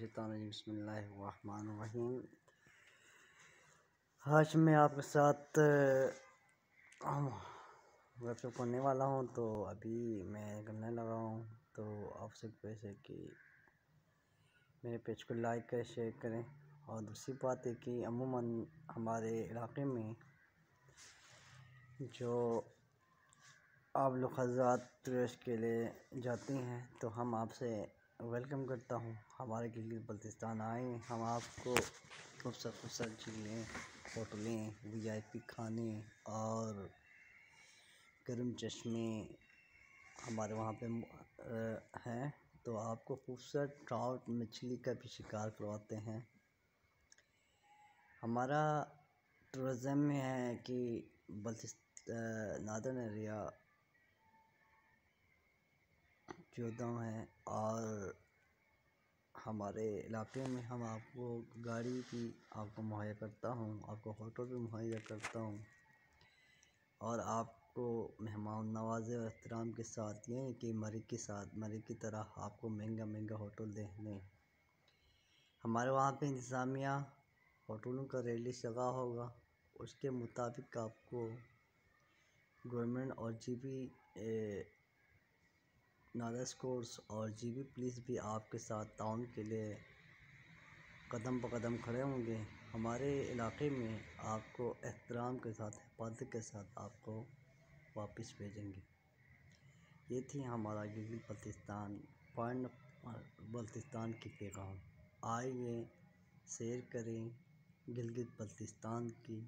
الشیطان الرجیم بسم اللہ الرحمن الرحیم۔ آج میں آپ کے ساتھ ریپو کرنے والا ہوں، تو ابھی میں کرنے لگا ہوں، تو آپ سے ریکویسٹ ہے کہ میرے پیج کو لائک کریں، شیئر کریں۔ اور دوسری بات ہے کہ عموماً ہمارے علاقے میں جو آپ لوگ حضرات ٹورسٹ کے لیے جاتے ہیں، تو ہم آپ سے ویلکم کرتا ہوں، ہمارے گلگت بلتستان آئیں، ہم آپ کو خوبصورت جھیلیں، ہوٹلیں، VIP کھانے اور گرم چشمے ہمارے وہاں پہ ہیں، تو آپ کو خوبصورت ٹراؤٹ مچھلی کا بھی شکار کرواتے ہیں۔ ہمارا ٹورزم میں ہے کہ نادرن ایریا جودھا ہے، اور ہمارے علاقے میں ہم آپ کو گاڑی بھی آپ کو مہیا کرتا ہوں، آپ کو ہوٹل بھی مہیا کرتا ہوں، اور آپ کو مہمان نوازی اور احترام کے ساتھ، یہ کہ ملک کی طرح آپ کو مہنگا ہوٹل دیں۔ ہمارے وہاں پہ انتظامیہ ہوٹلوں کا ریلیز لگا ہوگا، اس کے مطابق آپ کو گورنمنٹ اور GB نالج کورس اور GB پولیس بھی آپ کے ساتھ تعاون کے لیے قدم بہ قدم کھڑے ہوں گے۔ ہمارے علاقے میں آپ کو احترام کے ساتھ، حفاظت کے ساتھ آپ کو واپس بھیجیں گے۔ یہ تھی ہمارا گلگت بلتستان کی پیغام۔ آئیے، سیر کریں گلگت بلتستان کی،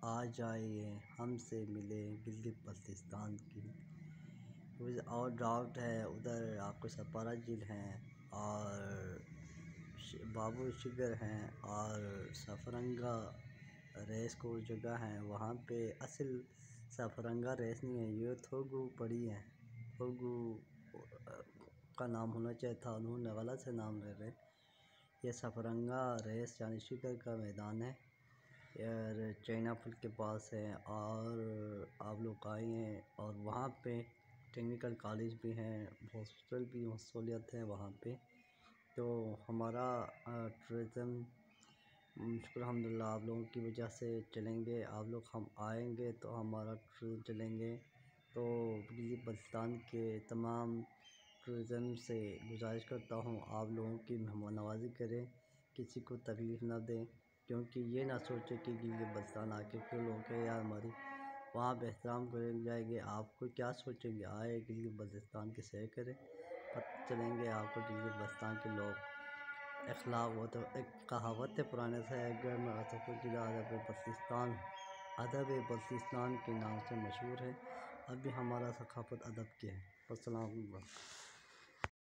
آ جائیے ہم سے ملیں گلگت بلتستان کی۔ اور ڈراؤٹ ہے ادھر، آپ کو سپارہ جھیل ہیں، اور بابو شگر ہیں، اور سفرنگا ریس کو جگہ ہیں، وہاں پہ اصل سفرنگا ریس نہیں ہے، یہ تھوگو پڑی ہے، تھوگو کا نام ہونا چاہیے تھا، انہوں نے غلط سے نام لے رہے۔ یہ سفرنگا ریس یعنی شگر کا میدان ہے، چائنا پل کے پاس ہے، اور آپ لوگ آئے ہیں، اور وہاں پہ ٹیکنیکل کالج بھی ہیں، ہاسپٹل بھی سہولیت ہے وہاں پہ۔ تو ہمارا ٹورزم شکر الحمدللہ آپ لوگوں کی وجہ سے چلیں گے، آپ لوگ ہم آئیں گے تو ہمارا ٹورزم چلیں گے۔ تو گلگت بلتستان کے تمام ٹورزم سے گزارش کرتا ہوں، آپ لوگوں کی مہمان نوازی کریں، کسی کو تکلیف نہ دیں، کیونکہ یہ نہ سوچیں کہ گلگت بلتستان آ کے کیوں لوگ ہیں یا ہماری وہاں پہ احترام کریں جائیں گے، آپ کو کیا سوچیں گے؟ آئے گلگت بلتستان کی سیر کریں، پتہ چلیں گے آپ کو گلگت بلتستان کے لوگ اخلاق و تو ایک کہاوت ہے پرانے سے، ادب بلتستان کے نام سے مشہور ہے، ابھی ہمارا ثقافت ادب کی ہے۔ السلام علیکم۔